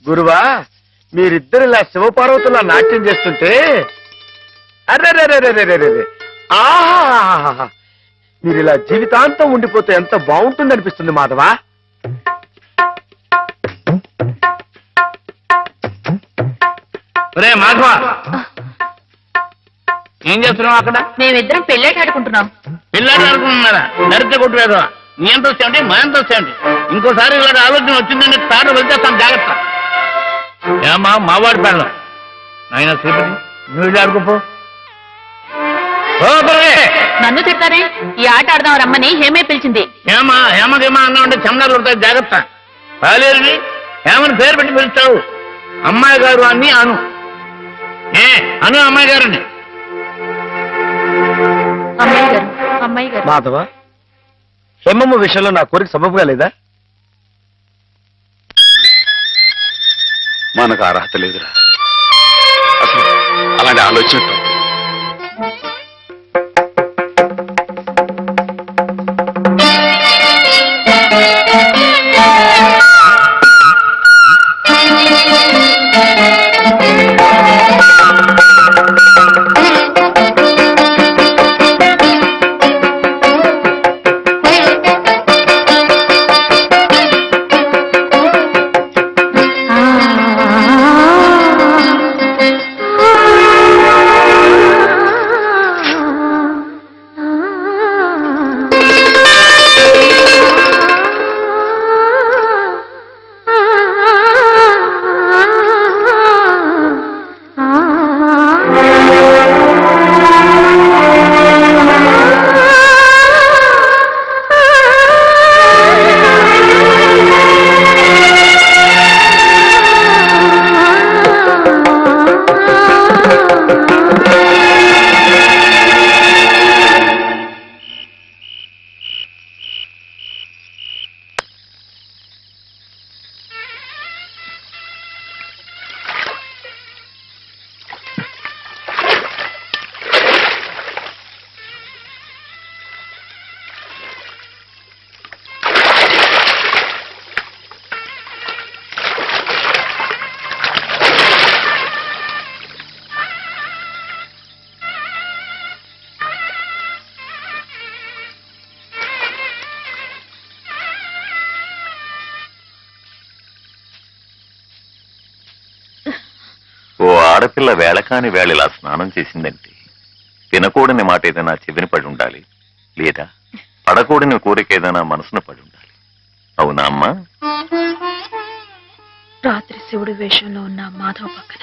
గురువా, మీరిద్దరు ఇలా శివపార్వతులా నాట్యం చేస్తుంటే అర్రే ఆహా, మీరు ఇలా జీవితాంతం ఉండిపోతే ఎంత బాగుంటుంది అనిపిస్తుంది మాధవా. మాధవ, ఏం చేస్తున్నావు అక్కడ? మేమిద్దరం పెళ్ళేట ఆడుకుంటున్నాం. పిల్లాడు ఆడుకుంటున్నారా? నరితే కొట్టు వేదవా. నీ ఎంత వచ్చాయండి, మా ఎంత వచ్చాయండి. ఇంకోసారి ఇలాంటి ఆలోచన వచ్చిందంటే తాడు వెళ్తేస్తాను, జాగ్రత్త. ఏమా మావాడి పెళ్ళం ఆయన శ్రీపతి, నువ్వు వెళ్ళి ఆడుకోపో. నన్ను తిడతారే? ఈ ఆట ఆడదాం రమ్మని హేమే పిలిచింది. హేమకేమా అన్నా ఉంటే చందాలు కొడతాయి, జాగ్రత్త. రాలేరని హేమని పేరు పెట్టి పిలుస్తావు. అమ్మాయి గారు అని అను. అను అమ్మాయి గారని. అమ్మాయి గారు. మాధవ, హేమమ్మ విషయంలో నా కోరిక సబబుగా లేదా? మనకు అర్హత లేదురా. అసలు అలాంటి ఆలోచన ఆడపిల్ల వేళకాని వేళలా స్నానం చేసిందంటే తినకూడని మాట ఏదైనా చెవిని పడి ఉండాలి, లేదా పడకూడని కోరిక ఏదైనా మనసును పడి ఉండాలి. అవునా అమ్మా? రాత్రి శివుడి వేషంలో ఉన్న మాధవ్ పక్కన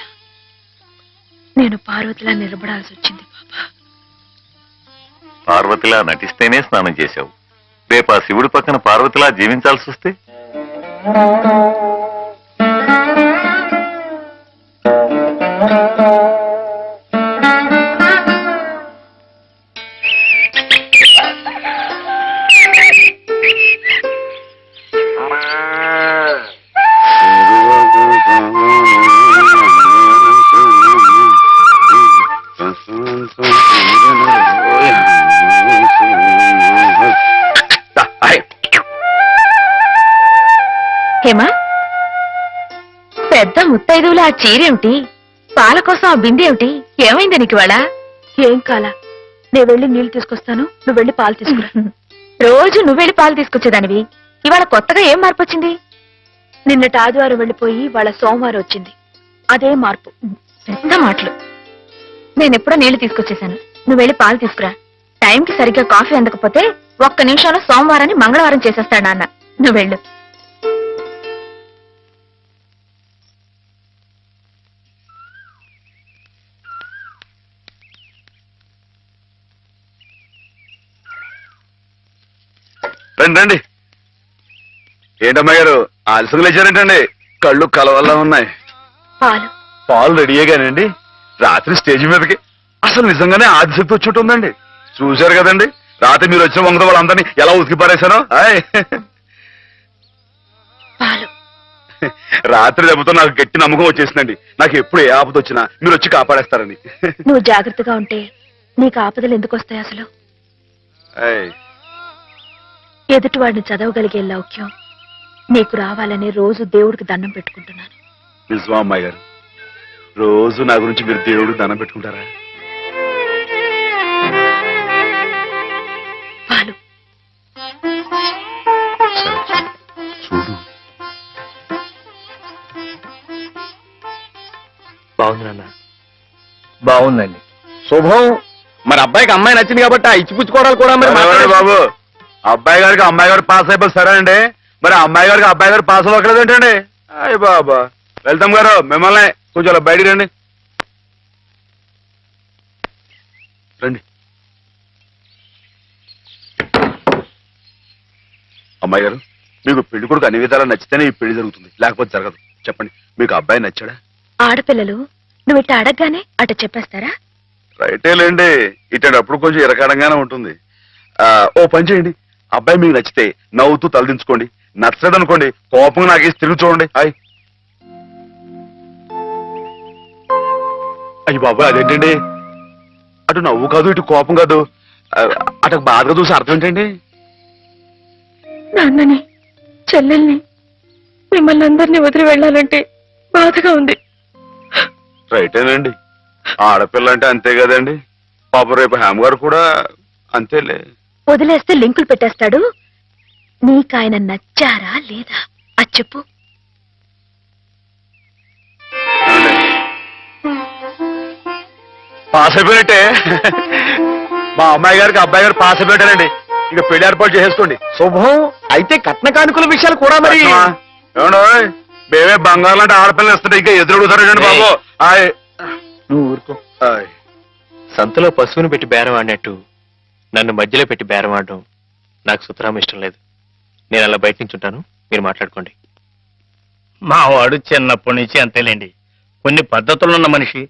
నేను పార్వతిలా నిలబడాల్సి వచ్చింది బాబా. పార్వతిలా నటిస్తేనే స్నానం చేశావు. రేపు ఆ శివుడి పక్కన పార్వతిలా జీవించాల్సి వస్తే? హేమా, పెద్ద ముత్తైదువులు ఆ చీరేమిటి? పాల కోసం ఆ బిందె ఏమిటి? ఏమైంది నీకు ఇవాళ? ఏం కాలా, నేను వెళ్ళి నీళ్లు తీసుకొస్తాను, నువ్వు వెళ్ళి పాలు తీసుకురా. రోజు నువ్వు వెళ్ళి పాలు తీసుకొచ్చేదానివి, ఇవాళ కొత్తగా ఏం మార్పు వచ్చింది? నిన్నటి ఆదివారం వెళ్ళిపోయి వాళ్ళ సోమవారం వచ్చింది, అదే మార్పు. పెద్ద మాటలు. నేనెప్పుడో నీళ్లు తీసుకొచ్చేసాను, నువ్వు వెళ్ళి పాలు తీసుకురా. టైంకి సరిగ్గా కాఫీ అందకపోతే ఒక్క నిమిషంలో సోమవారాన్ని మంగళవారం చేసేస్తాడు నాన్న. నువ్వు వెళ్ళు. రండి రండి. ఏంటమ్మా గారు ఆలస్యం లేచారేంటండి? కళ్ళు కలవల్లా ఉన్నాయి. పాలు రెడీయేగానండి. రాత్రి స్టేజ్ మీదకి అసలు నిజంగానే ఆదిశక్తి వచ్చి ఉంటుందండి. చూశారు కదండి రాత్రి మీరు వచ్చిన వంగతో వాళ్ళందరినీ ఎలా ఉతికి పారేశానో. రాత్రి దెబ్బతో నాకు గట్టి నమ్మకం వచ్చేసిందండి. నాకు ఎప్పుడు ఏ ఆపద వచ్చినా మీరు వచ్చి కాపాడేస్తారని. నువ్వు జాగ్రత్తగా ఉంటే నీకు ఆపదలు ఎందుకు వస్తాయి? అసలు ఎదుటివాడిని చదవగలిగే లౌక్యం నీకు రావాలని రోజు దేవుడికి దండం పెట్టుకుంటున్నాను. నిజమా అమ్మాయి గారు? రోజు నా గురించి మీరు దేవుడికి దండం పెట్టుకుంటారా? పాలు చూడు, బాగుంది నాన్న, బాగుందండి. శుభం. మరి అబ్బాయికి అమ్మాయి నచ్చింది కాబట్టి ఆ ఇచ్చిపుచ్చుకోవడాలు కూడా మరి ఎవరండి బాబు? అబ్బాయి గారికి అమ్మాయి గారు పాస్ అయిపోయి సరే అండి, మరి అమ్మాయి గారికి అబ్బాయి గారు పాస్ అవ్వట్లేదు ఏంటండి? అయ్య బాబా. వెళ్తాం గారు, మిమ్మల్ని కొంచెం అలా బయటికి రండి. రండి. అమ్మాయి గారు, మీకు పెళ్లి కొడుకు అన్ని విధాలా నచ్చితేనే ఈ పెళ్లి జరుగుతుంది, లేకపోతే జరగదు. చెప్పండి, మీకు అబ్బాయి నచ్చాడా? ఆడపిల్లలు నువ్వు ఇట్ట అడగగానే అట చెప్పేస్తారా? రైటేలేండి, ఇటప్పుడు కొంచెం ఇరకాడంగానే ఉంటుంది. ఓ పని చేయండి, అబ్బాయి మీకు నచ్చితే నవ్వుతూ తలదించుకోండి, నచ్చలేదు అనుకోండి కోపంగా నాకేసి తిరిగి చూడండి. అయ్యి బాబా, అదేంటండి? అటు నవ్వు కాదు, ఇటు కోపం కాదు, అటు బాధగా చూసి అర్థం ఏంటండి? నాన్నని, చెల్లెల్ని, మిమ్మల్ని అందరినీ వదిలి వెళ్ళాలంటే బాధగా ఉంది. రైటేనండి, ఆడపిల్ల అంటే అంతే కదండి. పాప రేపు హేమ గారు కూడా అంతేలే. వదిలేస్తే లింకులు పెట్టేస్తాడు. నీకాయన నచ్చారా లేదా అది చెప్పు. పాస్ అయిపోయినట్టే. మా అమ్మాయి గారికి అబ్బాయి గారు పాస్ అయిపోయాడండి. ఇక పెళ్లి ఏర్పాటు చేసేసుకోండి. శుభం. అయితే కట్న కానుకల విషయాలు కూడా మరి ఏమండోయ్, మేమే బంగారం అంటే ఆడపిల్లలు ఇస్తుంటే ఇంకా ఎదురుగుతారండి బాబు. నువ్వు ఊరుకో. సంతలో పశువుని పెట్టి బేరం ఆడినట్టు నన్ను మధ్యలో పెట్టి బేరం ఆడడం నాకు సుతరాం ఇష్టం లేదు. నేను అలా బయట నుంచి ఉంటాను, మీరు మాట్లాడుకోండి. మా వాడు చిన్నప్పటి నుంచి అంతేలేండి. కొన్ని పద్ధతులున్న మనిషి,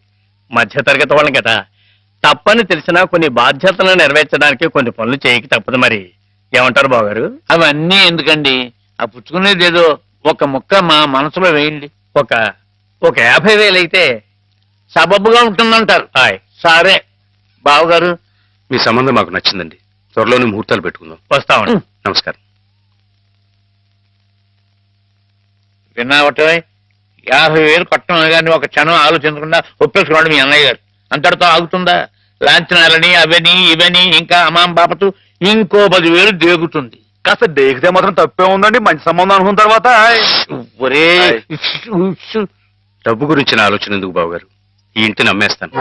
మధ్యతరగతి వాళ్ళం కదా. తప్పని తెలిసినా కొన్ని బాధ్యతలను నెరవేర్చడానికి కొన్ని పనులు చేయక తప్పదు. మరి ఏమంటారు బావగారు? అవన్నీ ఎందుకండి, ఆ పుచ్చుకునేది ఏదో ఒక ముక్క మా మనసులో వేయండి. ఒక 50,000 అయితే సబబుగా ఉంటుందంటారు. సరే బావగారు, మీ సంబంధం మాకు నచ్చిందండి. త్వరలోనే ముహూర్తాలు పెట్టుకుందాం. వస్తామండి. నమస్కారం. విన్నావటే 50,000 కట్టడం కానీ ఒక క్షణం ఆలోచించకుండా ఒప్పేసుకోండి మీ అన్నయ్య గారు. అంతటితో ఆగుతుందా? లాంఛనాలని అవని ఇవని ఇంకా అమాం బాపతు ఇంకో 10,000 దేగుతుంది. కాస్త డేకితే మాత్రం తప్పే ఉందండి. మంచి సంబంధం అనుకున్న తర్వాత ఒరే డబ్బు గురించిన ఆలోచన ఎందుకు బాబు గారు? ఈ ఇంటిని అమ్మేస్తాను.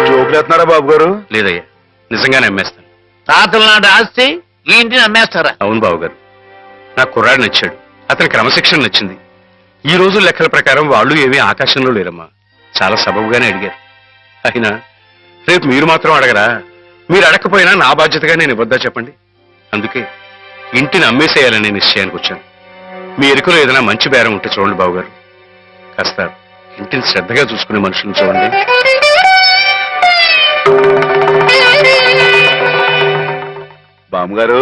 జోకులేస్తున్నారా బాబు గారు? లేదయ్యా, నిజంగానే అమ్మేస్తాను. తాతల నాటి ఆస్తి ఈ ఇంటిని అమ్మేస్తారా? అవును బాబు గారు, నాకు కుర్రాడు నచ్చాడు, అతని క్రమశిక్షణ నచ్చింది. ఈ రోజు లెక్కల ప్రకారం వాళ్ళు ఏమీ ఆకాశంలో లేరమ్మా, చాలా సబబుగానే అడిగారు. అయినా రేపు మీరు మాత్రం అడగరా? మీరు అడగకపోయినా నా బాధ్యతగా నేను ఇవ్వద్దా చెప్పండి? అందుకే ఇంటిని అమ్మేసేయాలనే నిశ్చయానికి వచ్చాను. మీ ఎరుకలో ఏదైనా మంచి బేరం ఉంటే చూడండి బాబు గారు. కాస్త ఇంటిని శ్రద్ధగా చూసుకునే మనుషులను చూడండి. బామ్మగారు.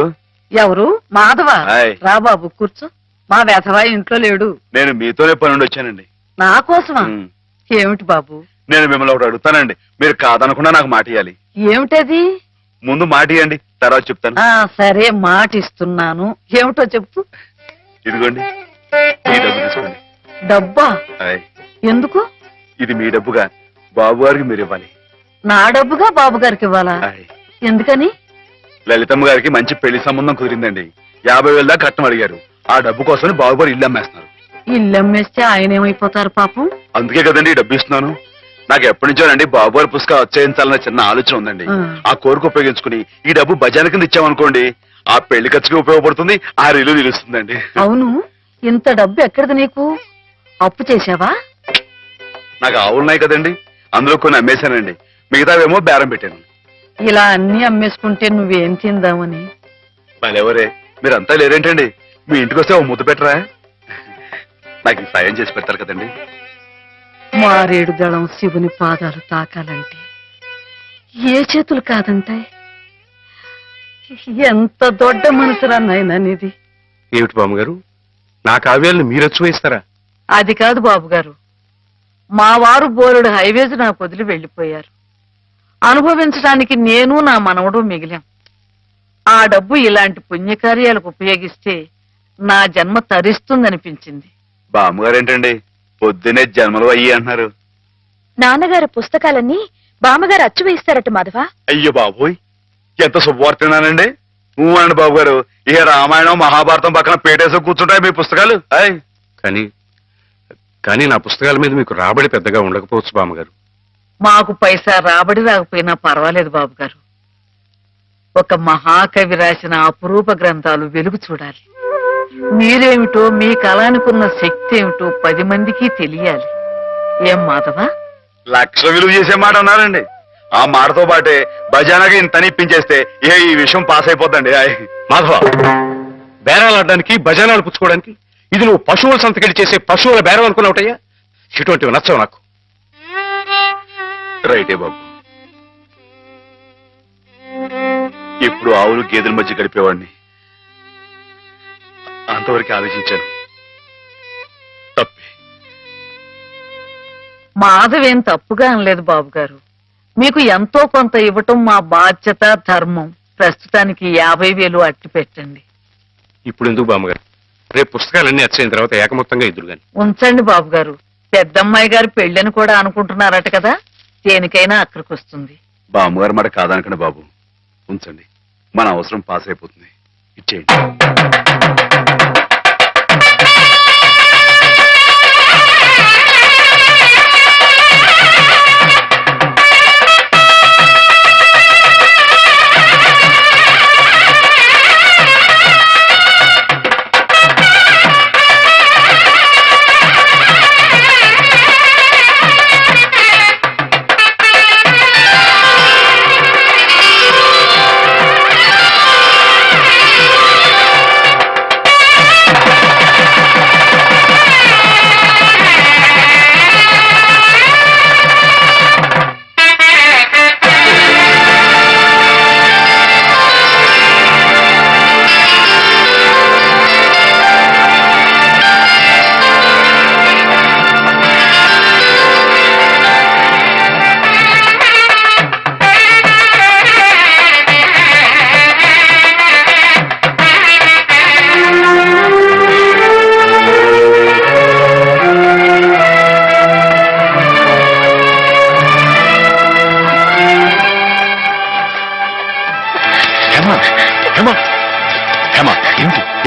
ఎవరు? మాధవ. హాయ్. రా బాబు కూర్చో. మా వెధవా ఇంట్లో లేడు. నేను మీతోనే పని నుండి వచ్చానండి. నా కోసమా? ఏమిటి బాబు? నేను మిమ్మల్ని ఒకటి అడుగుతానండి, మీరు కాదనకుండా నాకు మాట ఇవ్వాలి. ఏమిటది? ముందు మాట ఇవ్వండి, తర్వాత చెప్తాను. సరే, మాట ఇస్తున్నాను. ఏమిటో చెప్పు. ఇదిగోండి, ఈ డబ్బు తీసుకోండి. డబ్బా? హాయ్. ఎందుకు? ఇది మీ డబ్బుగా బాబు గారికి మీరు ఇవ్వాలి. నా డబ్బుగా బాబు గారికి ఇవ్వాలా? హాయ్. ఎందుకని? లలితమ్మ గారికి మంచి పెళ్లి సంబంధం కుదిరిందండి. 50,000 దాకా కట్నం అడిగారు. ఆ డబ్బు కోసం బాబు గారు ఇల్లు అమ్మేస్తున్నారు. ఇల్లు అమ్మేస్తే ఆయన ఏమైపోతారు పాపం? అందుకే కదండి ఈ డబ్బు ఇస్తున్నాను. నాకు ఎప్పటి నుంచోనండి బాబు గారి పుస్తకం వచ్చేయించాలన్న చిన్న ఆలోచన ఉందండి. ఆ కోరిక ఉపయోగించుకుని ఈ డబ్బు బజార్ కింద ఇచ్చామనుకోండి, ఆ పెళ్లి ఖర్చుకి ఉపయోగపడుతుంది, ఆ ఇల్లు నిలుస్తుందండి. అవును, ఇంత డబ్బు ఎక్కడిది నీకు? అప్పు చేశావా? నాకు ఆవులున్నాయి కదండి, అందులో కొన్ని అమ్మేశానండి. మిగతావేమో బేరం పెట్టాను. ఇలా అన్ని అమ్మేసుకుంటే నువ్వేం తిందామని? మరెవరే, మీరంతా లేరేంటండి? మీ ఇంటికి వస్తే ఓ ముద్దు పెట్టరా? నాకు ఈ సాయం చేసి పెడతారు కదండి. మారేడు దళం శివుని పాదాలు తాకాలంటే ఏ చేతులు కాదంటాయి? ఎంత దొడ్డ మనసురా నాయనా నీది. ఏమిటి బామ్మగారు, నా కావ్యాలను మీరొచ్చు వేస్తారా? అది కాదు బాబు గారు, మా వారు బోరుడు హైవేస్ నాకు వదిలి వెళ్ళిపోయారు. అనుభవించడానికి నేను నా మనవడు మిగిలాం. ఆ డబ్బు ఇలాంటి పుణ్యకార్యాలకు ఉపయోగిస్తే నా జన్మ తరిస్తుందనిపించింది. బామ్మగారు ఏంటండి పొద్దునే జన్మలు అయ్యి అంటున్నారు. నాన్నగారు పుస్తకాలన్నీ బామ్మగారు అచ్చు వేయిస్తారట మాధవ. అయ్యో బాబోయ్, ఎంత శుభవార్తనానండి. అనండి బాబు గారు, ఇక రామాయణం మహాభారతం పక్కన పేటేసి కూర్చుంటాయి మీ పుస్తకాలు. కానీ కానీ నా పుస్తకాల మీద మీకు రాబడి పెద్దగా ఉండకపోవచ్చు బామ్మగారు. మాకు పైసా రాబడి రాకపోయినా పర్వాలేదు బాబు గారు. ఒక మహాకవి రాసిన అపురూప గ్రంథాలు వెలుగు చూడాలి. మీరేమిటో, మీ కళానికున్న శక్తి ఏమిటో 10 మందికి తెలియాలి. ఏం మాధవ? లక్ష విలువ చేసే మాట అన్నారండి. ఆ మాటతో పాటే భజానగా ఇంత ఇప్పించేస్తే ఈ విషయం పాస్ అయిపోద్దండి. మాధవ, బేరాలు ఆడడానికి భజనాలు పుచ్చుకోవడానికి ఇది నువ్వు పశువుల సంతకెళ్ళి చేసే పశువుల బేరం అనుకున్నావుటయ్యా. ఇటువంటివి నచ్చవు నాకు. రైటే బాబు, ఇప్పుడు ఆవులు గేదెల మధ్య గడిపేవాడిని. అంతవరకు ఆలోచించాను. తప్పే. మాధవేం తప్పుగా అనలేదు బాబు గారు. మీకు ఎంతో కొంత ఇవ్వటం మా బాధ్యత, ధర్మం. ప్రస్తుతానికి 50,000 అట్టి పెట్టండి. ఇప్పుడు ఎందుకు బామ్మగారు? రేపు పుస్తకాలన్నీ వచ్చైన తర్వాత ఏకమొత్తంగా ఇద్దరు గాని. ఉంచండి బాబు గారు. పెద్దమ్మాయి గారి పెళ్ళని కూడా అనుకుంటున్నారట కదా, దేనికైనా అక్కడికి వస్తుంది. బామ్మగారు మాట కాదనకండి బాబు, ఉంచండి. మన అవసరం పాస్ అయిపోతుంది. ఇచ్చేయండి.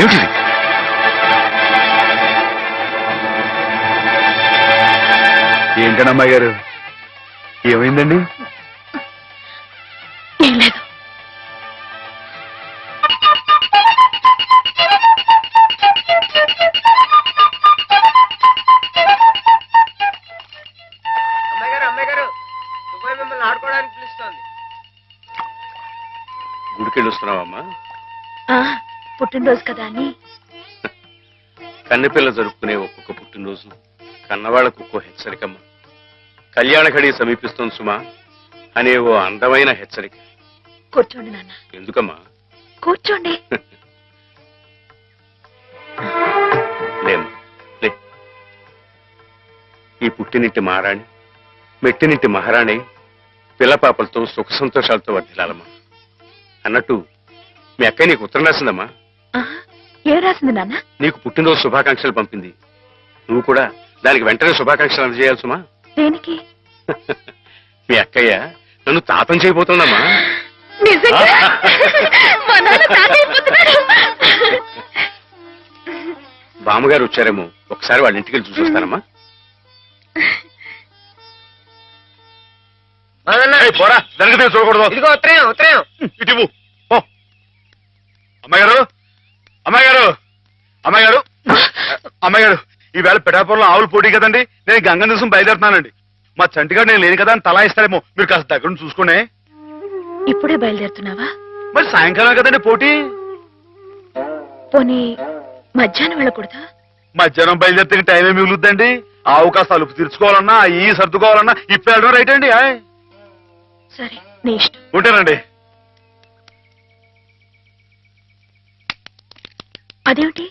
ఏమిటిది? ఏంటండి అమ్మాయి గారు, ఏమైందండి? ఏం లేదు. గుడికెళ్ళి వస్తున్నావమ్మా? పుట్టినరోజు కదా అని. కన్నెపిల్ల జరుపుకునే ఒక్కొక్క పుట్టినరోజు కన్నవాళ్లకు ఒక్కో హెచ్చరికమ్మ. కళ్యాణ ఘడి సమీపిస్తుంది సుమా అనే ఓ అందమైన హెచ్చరిక. కూర్చోండి నాన్న. ఎందుకమ్మా? కూర్చోండి. లేమ్మా, లే. ఈ పుట్టినింటి మహారాణి, మెట్టినింటి మహారాణి పిల్లపాపలతో సుఖ సంతోషాలతో వర్ధిల్లాలమ్మా. అన్నట్టు మీ అక్కయ్య నీకు ఉత్తరం రాసిందమ్మా. ఏం రాసింది నాన్న? నీకు పుట్టినరోజు శుభాకాంక్షలు పంపింది. నువ్వు కూడా దానికి వెంటనే శుభాకాంక్షలు అందజేయాలి సుమా. దేనికి? మీ అక్కయ్య నన్ను తాతం చేయబోతోందమ్మా. నిజంగా? మా నాన్న తాత అయిపోతున్నాడు. బామ్మగారు వచ్చారేమో, ఒకసారి వాళ్ళ ఇంటికి వెళ్ళి చూసొస్తానమ్మా. పోరా, జరిగితే చూడకూడదు. ఇదిగో ఉత్తరం, ఉత్తరం. ఇటు అమ్మాయి గారు, అమ్మాయి గారు, అమ్మాయి గారు, అమ్మాయి గారు, ఈవేళ పిఠాపురంలో ఆవులు పోటీ కదండి. నేను గంగ నివసం బయలుదేరుతున్నానండి. మా చంటిగాడు నేను లేని కదా అని తలా ఇస్తారేమో, మీరు కాస్త దగ్గర నుంచి చూసుకోండి. ఇప్పుడే బయలుదేరుతున్నావా? మరి సాయంకాలం కదండి పోటీ. పోనీ మధ్యాహ్నం వెళ్ళకూడదా? మధ్యాహ్నం బయలుదేరితే టైం ఏమి మిగులుద్దండి. ఆవు కాస్త అలుపు తీర్చుకోవాలన్నా, ఈ సర్దుకోవాలన్నా ఇప్పుడు వెళ్ళడం రైట్ అండి. సరే, నీ ఇష్టం. ఉంటానండి. అదేమిటి?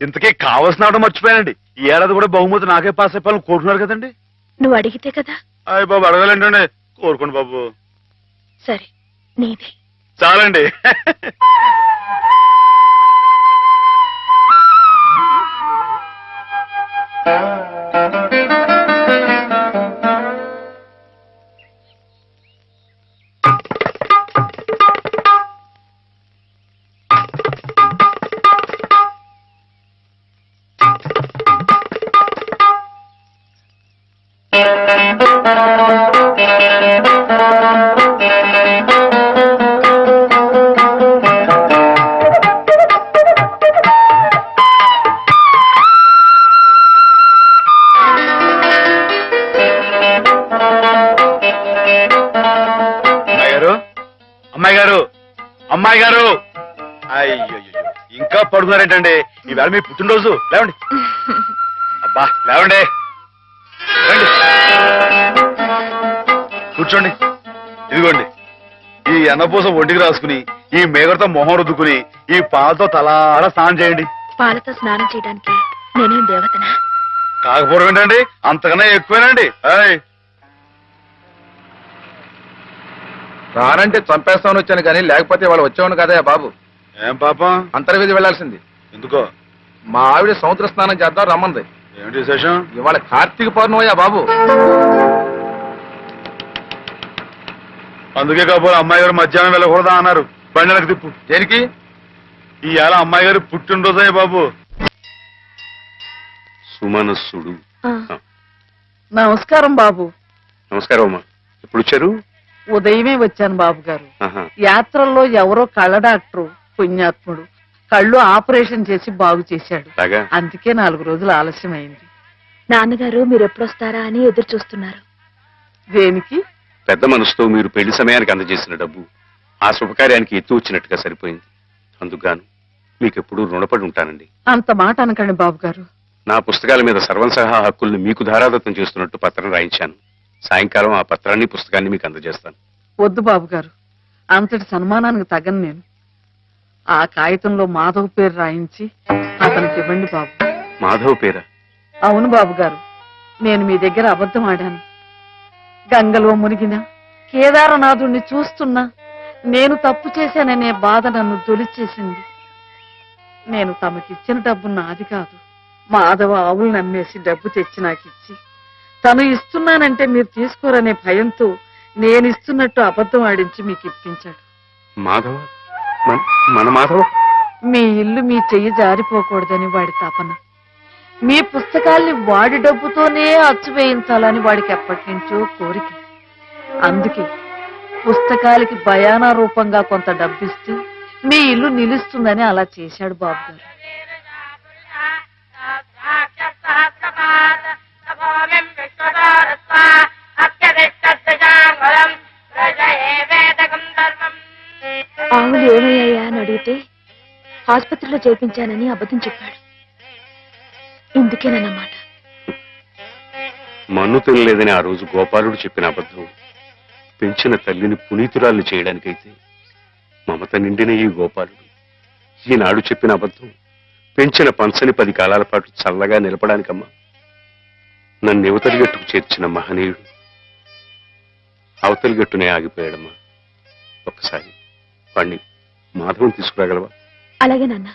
ఇంతకీ కావాల్సిన ఆవిడ మర్చిపోయానండి. ఈ ఏడాది కూడా బహుమతి నాకే పాస్ అయిపోవాలని కోరుకున్నారు కదండి. నువ్వు అడిగితే కదా. అయ్య బాబు, అడగాలండి. కోరుకోండి బాబు. సరే, నీదే. చాలండి. అమ్మాయి గారు అయ్యో ఇంకా పడుతున్నారేంటండి ఈవేళ మీ పుట్టినరోజు లేవండి అబ్బా లేవండి రండి. కూర్చోండి ఇదిగోండి ఈ ఎన్నపూస ఒంటికి రాసుకుని ఈ మేగడతో మొహం రుద్దుకుని ఈ పాలతో తలాడ స్నానం చేయండి. పాలతో స్నానం చేయడానికి నేనేం దేవతనా? కాకపోవడం ఏంటండి అంతకన్నా ఎక్కువేనండి. రానంటే చంపేస్తామని వచ్చాను కానీ లేకపోతే వాళ్ళు వచ్చేవాడు కదా బాబు. ఏం పాపం అంతర్వేది వెళ్లాల్సింది. ఎందుకో? మా ఆవిడ సముద్ర స్నానం చేద్దాం రమ్మంది. ఏమిటి విశేషం? ఇవాళ కార్తీక పౌర్ణమయ్యా బాబు. అందుకే కాబోలు అమ్మాయి గారు మధ్యాహ్నం వెళ్ళకూడదా అన్నారు. బండి తిప్పు. దేనికి? ఇవాళ అమ్మాయి గారు పుట్టినరోజే బాబు. సుమనస్సుడు. నమస్కారం బాబు. నమస్కారం అమ్మా. ఎప్పుడు వచ్చారు? ఉదయమే వచ్చాను బాబు గారు. ఆహా. యాత్రల్లో ఎవరో కళ్ళ డాక్టరు పుణ్యాత్ముడు కళ్ళు ఆపరేషన్ చేసి బాగు చేశాడు. అలాగా? అందుకే 4 రోజులు ఆలస్యమైంది. నాన్నగారు మీరు ఎప్పుడొస్తారా అని ఎదురు చూస్తున్నారు. దేనికి? పెద్ద మనసుతో మీరు పెళ్లి సమయానికి అందజేసిన డబ్బు ఆ శుభకార్యానికి ఎత్తు వచ్చినట్టుగా సరిపోయింది. అందుకుగాను మీకెప్పుడు రుణపడి ఉంటానండి. అంత మాట అనకండి బాబు గారు. నా పుస్తకాల మీద సర్వం సహా హక్కుల్ని మీకు ధారాదత్తం చేస్తున్నట్టు పత్రం రాయించాను. సాయంకాలం ఆ పత్రాన్ని పుస్తకాన్ని మీకు అందజేస్తాను. వద్దు బాబు గారు, అంతటి సన్మానానికి తగను నేను. ఆ కాగితంలో మాధవ్ పేరు రాయించి అతనికి ఇవ్వండి బాబు. మాధవ్ పేరా? అవును బాబు గారు, నేను మీ దగ్గర అబద్ధం ఆడాను. గంగలో మునిగినా కేదారనాథుణ్ణి చూస్తున్నా నేను తప్పు చేశాననే బాధ నన్ను తొలిచేసింది. నేను తమకిచ్చిన డబ్బు నాది కాదు. మాధవ ఆవులు నమ్మేసి డబ్బు తెచ్చి నాకిచ్చి తను ఇస్తున్నానంటే మీరు తీసుకోరనే భయంతో నేను ఇస్తున్నట్టు అబద్ధం ఆడించి మీకు ఇప్పించాడు. మాధవ? మన మాధవ? మీ ఇల్లు మీ చెయ్యి జారిపోకూడదని వాడి తపన. మీ పుస్తకాల్ని వాడి డబ్బుతోనే అచ్చు వేయించాలని వాడికి ఎప్పటి నుంచో కోరిక. అందుకే పుస్తకాలకి బయానా రూపంగా కొంత డబ్బిస్తే మీ ఇల్లు నిలుస్తుందని అలా చేశాడు బాబు గారు. ఆవులు ఏమయ్యాయా అని అడిగితే ఆసుపత్రిలో చేర్పించానని అబద్ధం చెప్పాడు. ఇందుకేనన్నమాట. మన్ను తినలేదని ఆ రోజు గోపాలుడు చెప్పిన అబద్ధం పెంచిన తల్లిని పునీతురాల్ని చేయడానికైతే మమత నిండిన ఈ గోపాలుడు ఈనాడు చెప్పిన అబద్ధం పెంచిన పంచని 10 కాలాల పాటు చల్లగా నిలపడానికమ్మా. నన్ను యువతలి గట్టుకు చేర్చిన మహనీయుడు అవతలి గట్టునే ఆగిపోయాడమ్మా. ఒక్కసారి వాణ్ణి మాధవం తీసుకురాగలవా? అలాగే నాన్న.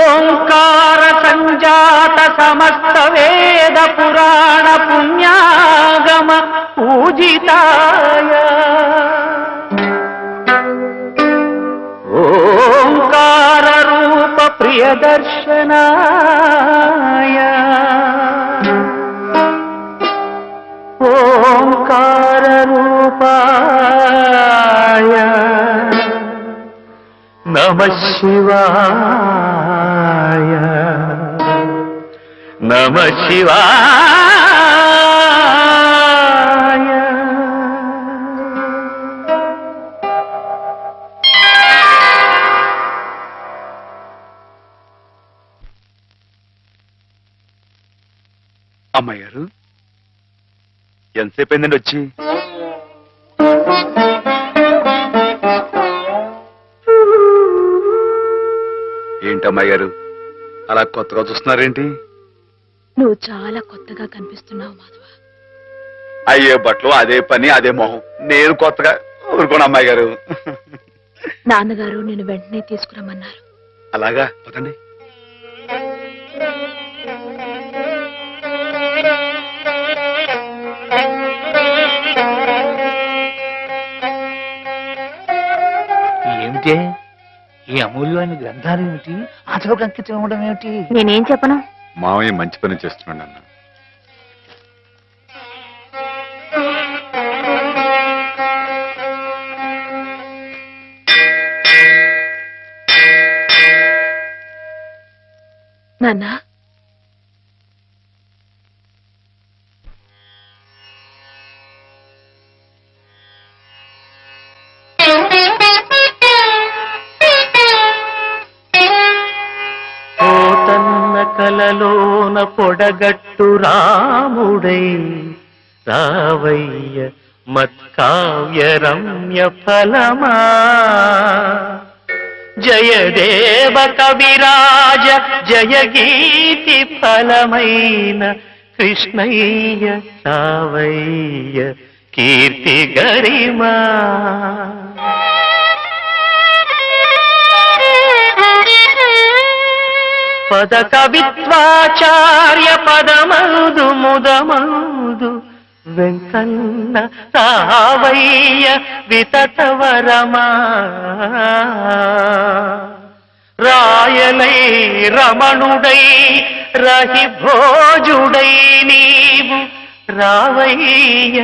ఓంకార సంజాత సమస్త వేద పురాణ పుణ్యాగమ పూజితాయ ఓంకార రూప ప్రియదర్శనాయ ఓంకార రూపాయ నమః శివాయ నమః శివాయ. అమ్మాయి గారు ఎంతసేపు అయిందండి వచ్చి? ఏంటమ్మాయి గారు అలా కొత్తగా చూస్తున్నారేంటి? నువ్వు చాలా కొత్తగా కనిపిస్తున్నావు మాధవ. అయ్యే బట్టలు అదే పని అదే మొహం. నేను కొత్తగా ఊరుకోండి అమ్మాయి గారు. నాన్నగారు నేను వెంటనే తీసుకురమ్మన్నారు. అలాగా పదండి. ఏమిటే ఈ అమూల్యమైన గ్రంథాలు ఏమిటి? అతలకు అంకితం ఇవ్వడం ఏమిటి? నేనేం చెప్పను. మామయ్య మంచి పని చేస్తున్నాడు అన్న. పొడగట్టు రాముడై రావయ్య మత్కావ్య రమ్య ఫలమా జయదేవ కవిరాజ జయ గీతి ఫలమైన కృష్ణయ్య రావయ్య కీర్తి గరిమా పద కవిత్వాచార్య పదమౌదు ముదమౌదు వెంకన్న రావయ్య వితతవరమా రాయలై రమణుడై రహి భోజుడై నీవు రావయ్య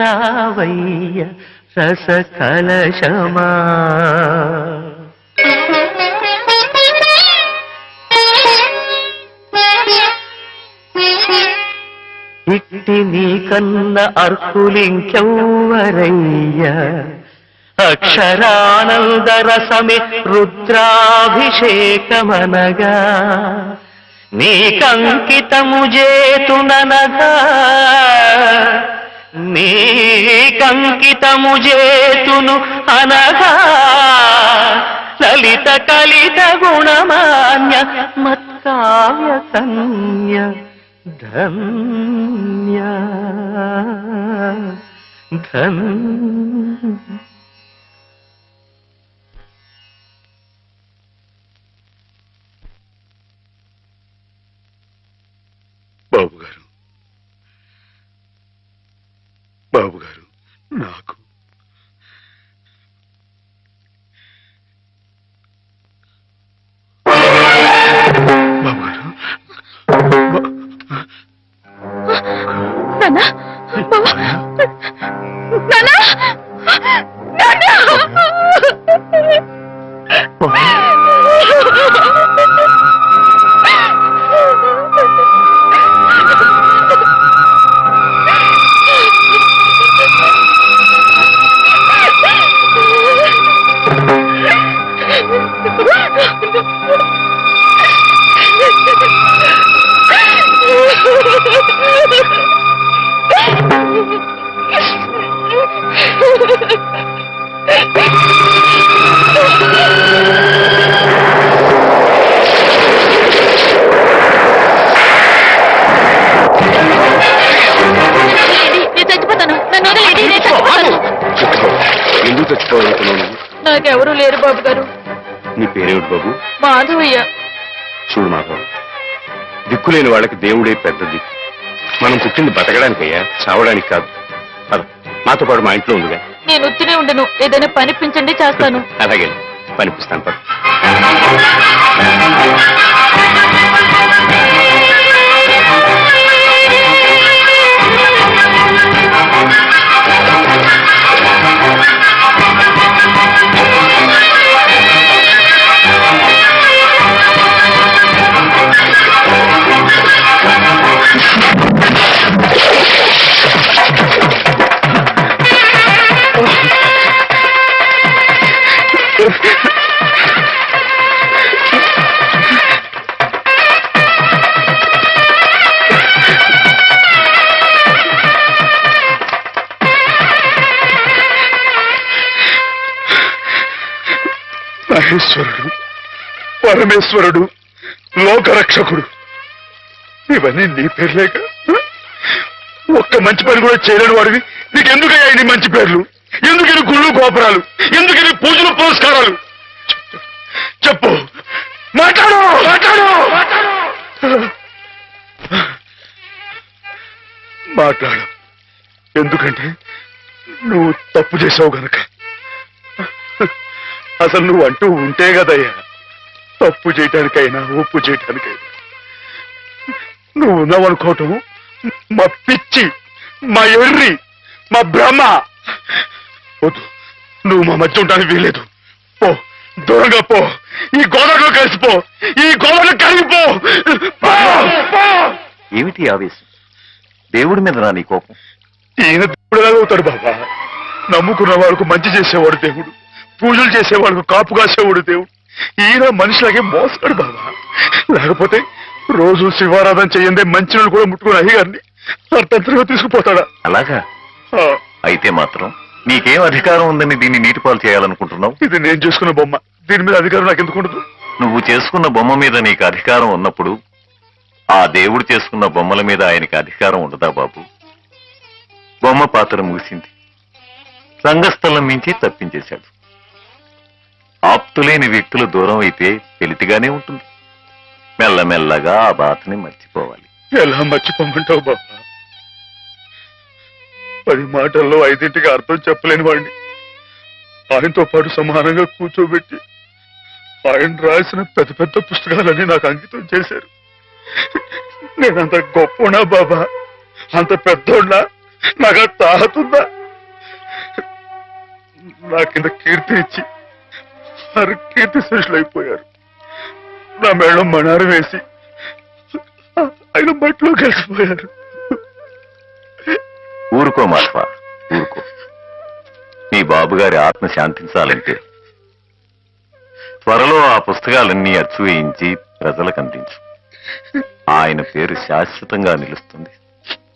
రావయ్య రస కలశమా ఇట్టి నీకన్న అర్కులింకెవ్వరయ్య అక్షరానంద రసమే రుద్రాభిషేకమనగా నీకంకితము చేతుననగా నీకంకితము చేతును అనగా లలిత కలిత గుణమాన్య మత్కావ్య కన్య ధన్య ధన్య బాబు గారు నాకు బాబు గారు నాన్న బావా, నాన్న ఎందుకు చచ్చిపోవాలనుకున్నాను? నాకెవరూ లేరు బాబు గారు. నీ పేరేమిటి బాబు? మాధవయ్య. చూడు మాధవ్, దిక్కులేని వాళ్ళకి దేవుడే పెద్ద దిక్కు. మనం పుట్టింది బతకడానికయ్యా, చావడానికి కాదు. పద, మాతో పాటు మా ఇంట్లో ఉందిగా. నేను ఉత్తినే ఉండను, ఏదైనా పనిపించండి చేస్తాను. అలాగే పనిపిస్తాను. పద. మహేశ్వరుడు, పరమేశ్వరుడు, లోకరక్షకుడు, ఇవన్నీ నీ పేర్లేక? ఒక్క మంచి పని కూడా చేయలేని వాడివి నీకెందుకయ్యా నీ మంచి పేర్లు? ఎందుకని గుళ్ళు గోపురాలు? ఎందుకని పూజలు పురస్కారాలు? చెప్పు, మాట్లాడు మాట్లాడు మాట్లాడు. ఎందుకంటే నువ్వు తప్పు చేసావు గనక. అసలు నువ్వు అంటూ ఉంటే కదయ్యా తప్పు చేయటానికైనా ఒప్పు చేయటానికైనా. నువ్వు ఉన్నావనుకోవటం మా పిచ్చి, మా ఎర్రి, మా భ్రమ. వద్దు, నువ్వు మా మధ్య ఉండడానికి వీలేదు. పో, దూరంగా పో, ఈ గోదావరిలో కలిసిపో, ఈ గోదావరిలో కలిగిపో. ఏమిటి ఆవేశం? దేవుడి మీద రా నీ కోపం. ఈయన దేవుడు ఎలాగవుతాడు బాబా? నమ్ముకున్న వాళ్ళకు మంచి చేసేవాడు దేవుడు, పూజలు చేసేవాళ్ళకు కాపు కాసేవాడు దేవుడు. ఈయన మనిషిలాగే మోసాడు బాబా. లేకపోతే రోజు శివారాధన చెయ్యందే మంచినీళ్ళు కూడా ముట్టుకుని అయ్యగారిని అర్థంతరంగా తీసుకుపోతాడా? అలాగా? ఆ, అయితే మాత్రం నీకేం అధికారం ఉందని దీన్ని నీటిపాలు చేయాలనుకుంటున్నావు? ఇది నేను చేసుకున్న బొమ్మ, దీని మీద అధికారం నాకు ఎందుకు ఉండదు? నువ్వు చేసుకున్న బొమ్మ మీద నీకు అధికారం ఉన్నప్పుడు ఆ దేవుడు చేసుకున్న బొమ్మల మీద ఆయనకి అధికారం ఉండదా బాబు? బొమ్మ పాత్ర ముగిసింది, రంగస్థలం నుంచి తప్పించేశాడు. ఆప్తులేని వ్యక్తులు దూరం అయితే వెలితిగానే ఉంటుంది. మెల్లమెల్లగా ఆ బాధని మర్చిపోవాలి. ఎలా మర్చిపోమంటావు బాబా? 10 మాటల్లో 5ంటికి అర్థం చెప్పలేని వాడిని ఆయనతో పాటు సమానంగా కూర్చోబెట్టి ఆయన రాసిన పెద్ద పెద్ద పుస్తకాలన్నీ నాకు అంకితం చేశారు. నేనంత గొప్పనా బాబా? అంత పెద్దోడ్నా? నాకు ఆ తాహతుందా? నా కింద కీర్తి ఇచ్చి వారు కీర్తి శేషులు అయిపోయారు. నా మేడం మణారం వేసి ఆయన బట్టలో కలిసిపోయారు. ఊరుకో మాస్వా, ఊరుకో. నీ బాబుగారి ఆత్మ శాంతించాలంటే త్వరలో ఆ పుస్తకాలన్నీ అచ్చు వేయించి ప్రజలకు అందించు. ఆయన పేరు శాశ్వతంగా నిలుస్తుంది.